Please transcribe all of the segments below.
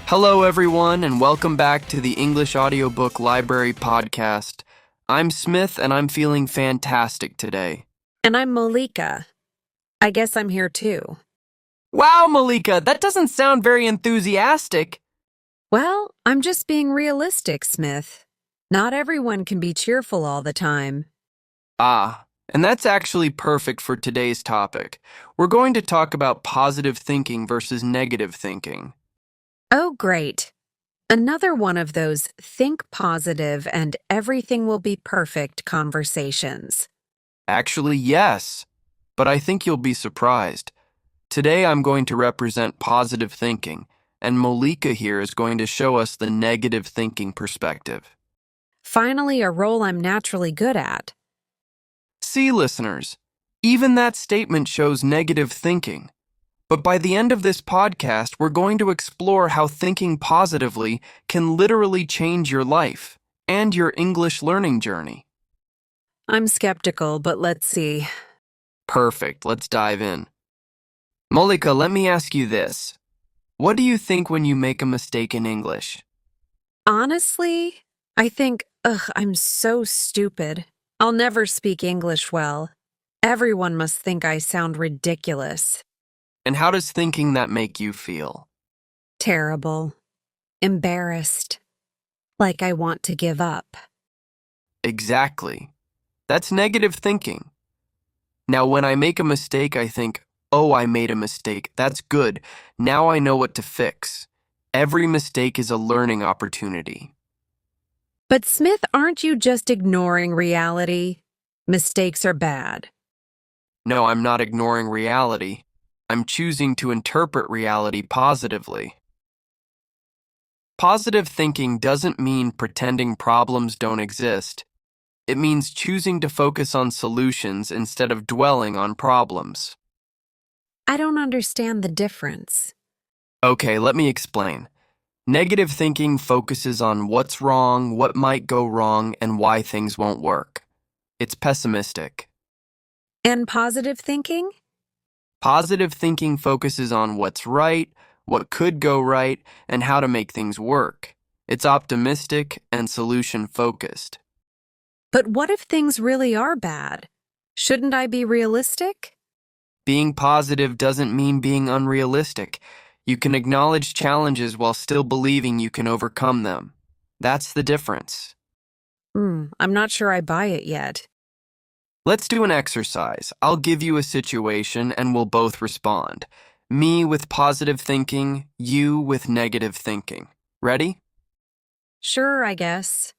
Hello, everyone, and welcome back to the English Audiobook Library Podcast. I'm Smith, and I'm feeling fantastic today. And I'm Molika. I guess I'm here too. Wow, Molika, that doesn't sound very enthusiastic. Well, I'm just being realistic, Smith. Not everyone can be cheerful all the time. And that's actually perfect for today's topic. We're going to talk about positive thinking versus negative thinking. Oh, great. Another one of those think positive and everything will be perfect conversations. Actually, yes, but I think you'll be surprised. Today I'm going to represent positive thinking, and Molika here is going to show us the negative thinking perspective. Finally, a role I'm naturally good at. See, listeners, even that statement shows negative thinking. But by the end of this podcast, we're going to explore how thinking positively can literally change your life and your English learning journey. I'm skeptical, but let's see. Perfect, let's dive in. Molika, let me ask you this. What do you think when you make a mistake in English? Honestly, I think, I'm so stupid. I'll never speak English well. Everyone must think I sound ridiculous. And how does thinking that make you feel? Terrible. Embarrassed. Like I want to give up. Exactly. That's negative thinking. Now, when I make a mistake, I think, oh, I made a mistake. That's good. Now I know what to fix. Every mistake is a learning opportunity. But Smith, aren't you just ignoring reality? Mistakes are bad. No, I'm not ignoring reality. I'm choosing to interpret reality positively. Positive thinking doesn't mean pretending problems don't exist. It means choosing to focus on solutions instead of dwelling on problems. I don't understand the difference. Okay, let me explain. Negative thinking focuses on what's wrong, what might go wrong, and why things won't work. It's pessimistic. And positive thinking? Positive thinking focuses on what's right, what could go right, and how to make things work. It's optimistic and solution-focused. But what if things really are bad? Shouldn't I be realistic? Being positive doesn't mean being unrealistic. You can acknowledge challenges while still believing you can overcome them. That's the difference. I'm not sure I buy it yet. Let's do an exercise. I'll give you a situation and we'll both respond. Me with positive thinking, you with negative thinking. Ready? Sure, I guess.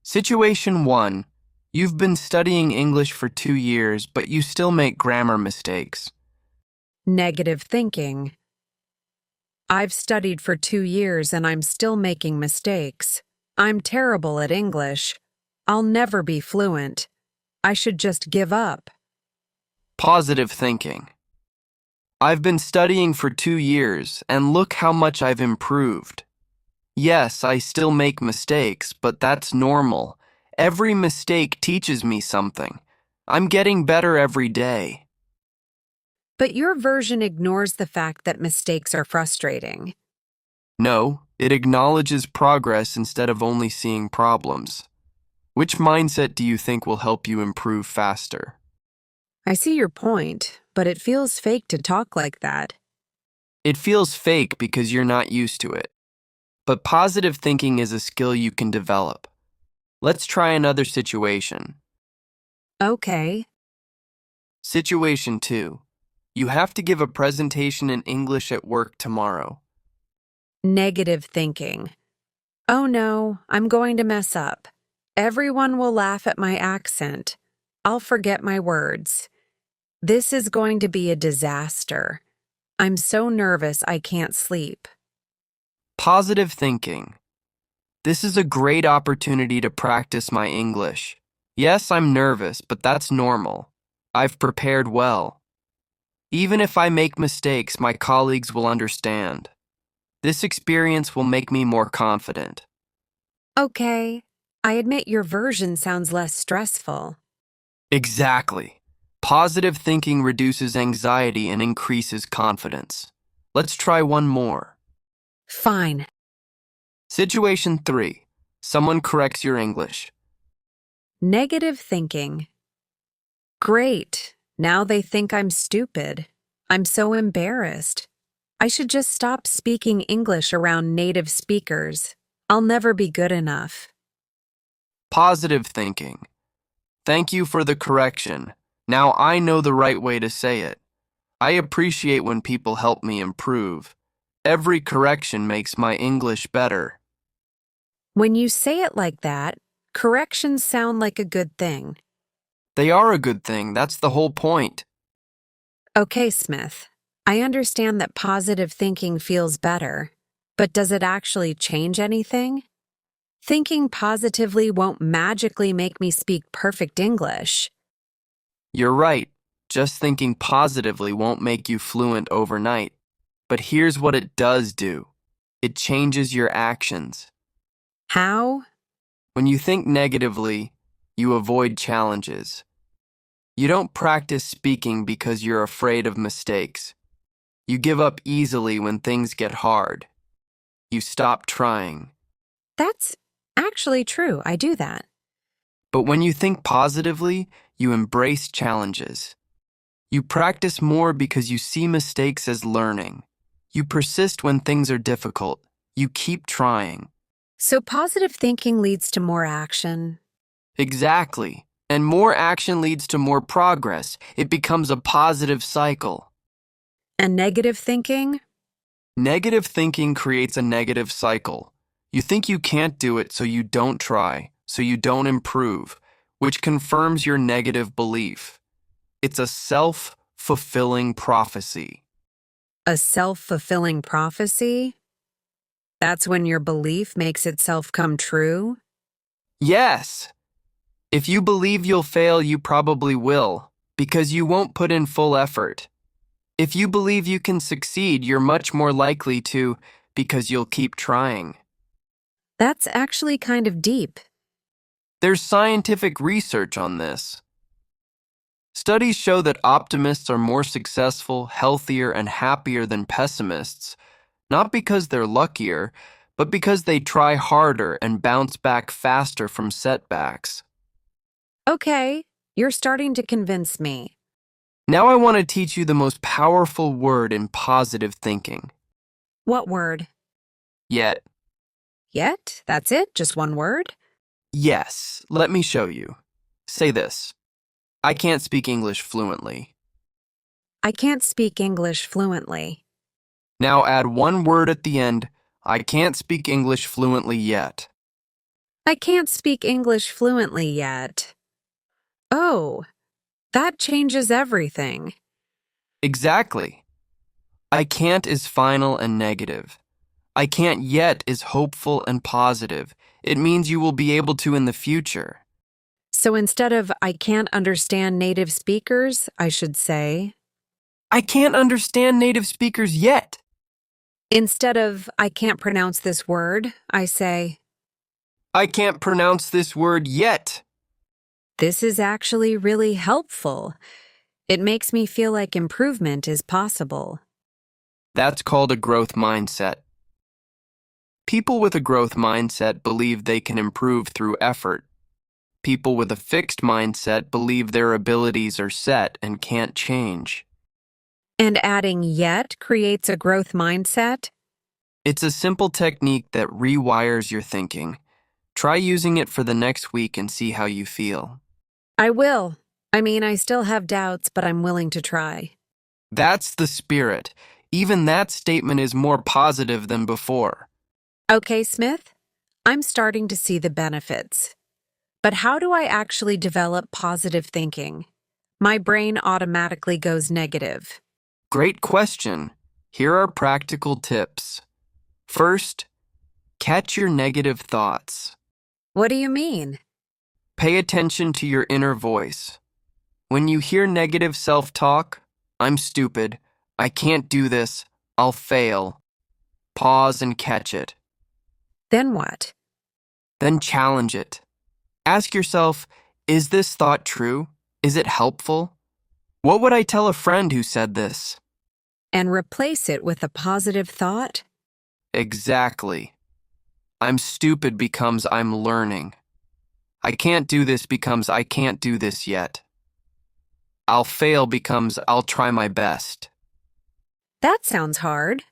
Situation 1. You've been studying English for 2 years, but you still make grammar mistakes. Negative thinking. I've studied for 2 years and I'm still making mistakes. I'm terrible at English. I'll never be fluent. I should just give up. Positive thinking. I've been studying for 2 years, and look how much I've improved. Yes, I still make mistakes, but that's normal. Every mistake teaches me something. I'm getting better every day. But your version ignores the fact that mistakes are frustrating. No, it acknowledges progress instead of only seeing problems. Which mindset do you think will help you improve faster? I see your point, but it feels fake to talk like that. It feels fake because you're not used to it. But positive thinking is a skill you can develop. Let's try another situation. Okay. Situation 2. You have to give a presentation in English at work tomorrow. Negative thinking. Oh no, I'm going to mess up. Everyone will laugh at my accent. I'll forget my words. This is going to be a disaster. I'm so nervous I can't sleep. Positive thinking. This is a great opportunity to practice my English. Yes, I'm nervous, but that's normal. I've prepared well. Even if I make mistakes, my colleagues will understand. This experience will make me more confident. Okay. I admit your version sounds less stressful. Exactly. Positive thinking reduces anxiety and increases confidence. Let's try one more. Fine. Situation 3. Someone corrects your English. Negative thinking. Great. Now they think I'm stupid. I'm so embarrassed. I should just stop speaking English around native speakers. I'll never be good enough. Positive thinking. Thank you for the correction. Now I know the right way to say it. I appreciate when people help me improve. Every correction makes my English better. When you say it like that, corrections sound like a good thing. They are a good thing, that's the whole point. Okay, Smith. I understand that positive thinking feels better, but does it actually change anything? Thinking positively won't magically make me speak perfect English. You're right. Just thinking positively won't make you fluent overnight. But here's what it does do. It changes your actions. How? When you think negatively, you avoid challenges. You don't practice speaking because you're afraid of mistakes. You give up easily when things get hard. You stop trying. That's actually true. I do that. But when you think positively, you embrace challenges. You practice more because you see mistakes as learning. You persist when things are difficult. You keep trying. So positive thinking leads to more action. Exactly. And more action leads to more progress. It becomes a positive cycle. And negative thinking? Negative thinking creates a negative cycle. You think you can't do it, so you don't try, so you don't improve, which confirms your negative belief. It's a self-fulfilling prophecy. A self-fulfilling prophecy? That's when your belief makes itself come true? Yes. If you believe you'll fail, you probably will, because you won't put in full effort. If you believe you can succeed, you're much more likely to, because you'll keep trying. That's actually kind of deep. There's scientific research on this. Studies show that optimists are more successful, healthier, and happier than pessimists, not because they're luckier, but because they try harder and bounce back faster from setbacks. Okay, you're starting to convince me. Now I want to teach you the most powerful word in positive thinking. What word? Yet. Yet? That's it? Just one word? Yes, let me show you. Say this. I can't speak English fluently. I can't speak English fluently. Now add one word at the end. I can't speak English fluently yet. I can't speak English fluently yet. Oh, that changes everything. Exactly. I can't is final and negative. I can't yet is hopeful and positive. It means you will be able to in the future. So instead of I can't understand native speakers, I should say, I can't understand native speakers yet. instead of I can't pronounce this word, I say, I can't pronounce this word yet. this is actually really helpful. It makes me feel like improvement is possible. That's called a growth mindset. People with a growth mindset believe they can improve through effort. People with a fixed mindset believe their abilities are set and can't change. And adding yet creates a growth mindset? It's a simple technique that rewires your thinking. Try using it for the next week and see how you feel. I will. I still have doubts, but I'm willing to try. That's the spirit. Even that statement is more positive than before. Okay, Smith, I'm starting to see the benefits. But how do I actually develop positive thinking? My brain automatically goes negative. Great question. Here are practical tips. First, catch your negative thoughts. What do you mean? Pay attention to your inner voice. When you hear negative self-talk, I'm stupid, I can't do this, I'll fail. Pause and catch it. Then what? Then challenge it. Ask yourself, is this thought true? Is it helpful? What would I tell a friend who said this? And replace it with a positive thought? Exactly. I'm stupid becomes I'm learning. I can't do this becomes I can't do this yet. I'll fail becomes I'll try my best. That sounds hard.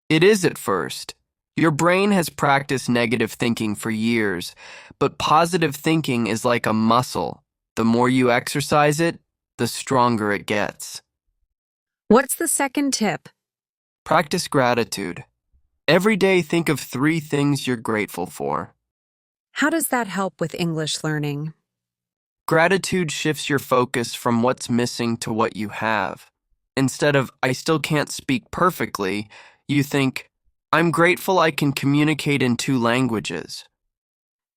It is at first. Your brain has practiced negative thinking for years, but positive thinking is like a muscle. The more you exercise it, the stronger it gets. What's the second tip? Practice gratitude. Every day, think of 3 things you're grateful for. How does that help with English learning? Gratitude shifts your focus from what's missing to what you have. Instead of, I still can't speak perfectly, you think, I'm grateful I can communicate in 2 languages.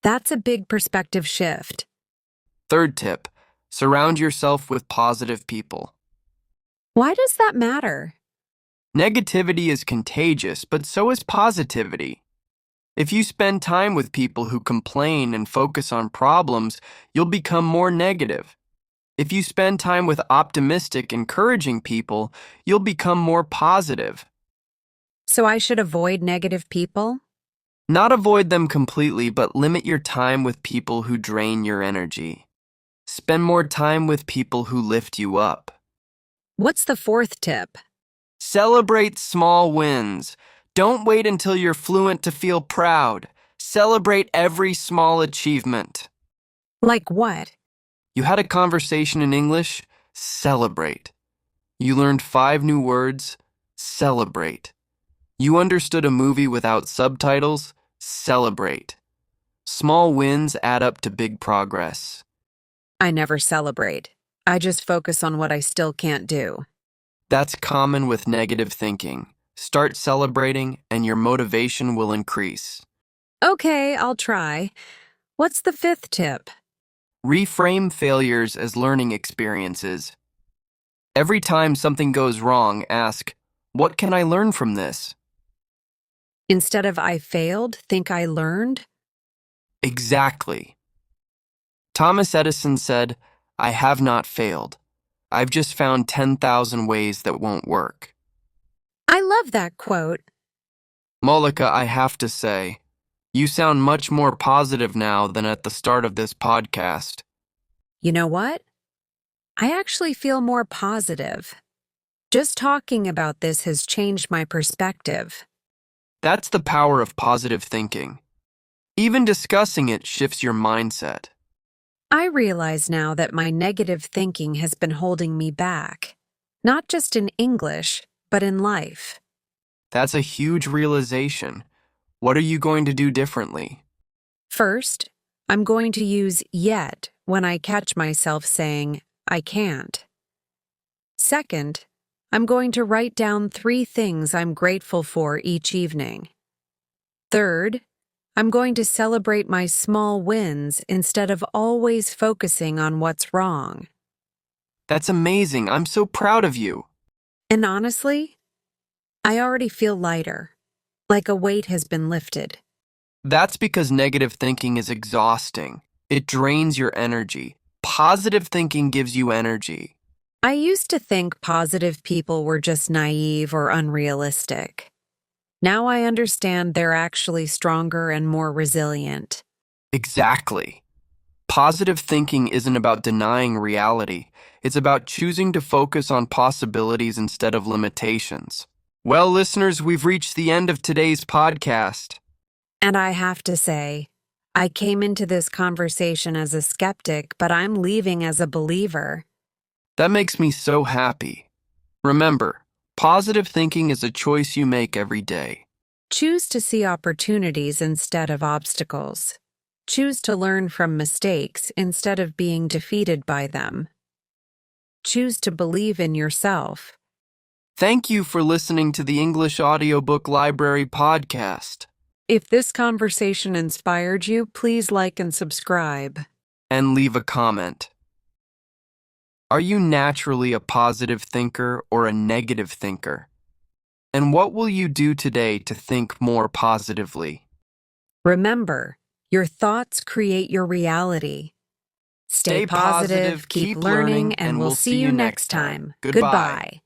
That's a big perspective shift. Third tip, surround yourself with positive people. Why does that matter? Negativity is contagious, but so is positivity. If you spend time with people who complain and focus on problems, you'll become more negative. If you spend time with optimistic, encouraging people, you'll become more positive. So I should avoid negative people? Not avoid them completely, but limit your time with people who drain your energy. Spend more time with people who lift you up. What's the fourth tip? Celebrate small wins. Don't wait until you're fluent to feel proud. Celebrate every small achievement. Like what? You had a conversation in English? Celebrate. You learned 5 new words? Celebrate. You understood a movie without subtitles? Celebrate. Small wins add up to big progress. I never celebrate. I just focus on what I still can't do. That's common with negative thinking. Start celebrating and your motivation will increase. Okay, I'll try. What's the fifth tip? Reframe failures as learning experiences. Every time something goes wrong, ask, what can I learn from this? Instead of I failed, think I learned? Exactly. Thomas Edison said, I have not failed. I've just found 10,000 ways that won't work. I love that quote. Molika, I have to say, you sound much more positive now than at the start of this podcast. You know what? I actually feel more positive. Just talking about this has changed my perspective. That's the power of positive thinking. Even discussing it shifts your mindset. I realize now that my negative thinking has been holding me back, not just in English, but in life. That's a huge realization. What are you going to do differently? First, I'm going to use yet when I catch myself saying, I can't. Second, I'm going to write down 3 things I'm grateful for each evening. Third, I'm going to celebrate my small wins instead of always focusing on what's wrong. That's amazing. I'm so proud of you. And honestly, I already feel lighter, like a weight has been lifted. That's because negative thinking is exhausting. It drains your energy. Positive thinking gives you energy. I used to think positive people were just naive or unrealistic. Now I understand they're actually stronger and more resilient. Exactly. Positive thinking isn't about denying reality. It's about choosing to focus on possibilities instead of limitations. Well, listeners, we've reached the end of today's podcast. And I have to say, I came into this conversation as a skeptic, but I'm leaving as a believer. That makes me so happy. Remember, positive thinking is a choice you make every day. Choose to see opportunities instead of obstacles. Choose to learn from mistakes instead of being defeated by them. Choose to believe in yourself. Thank you for listening to the English Audiobook Library podcast. If this conversation inspired you, please like and subscribe. And leave a comment. Are you naturally a positive thinker or a negative thinker? And what will you do today to think more positively? Remember, your thoughts create your reality. Stay positive, keep learning, and we'll see you next time. Goodbye.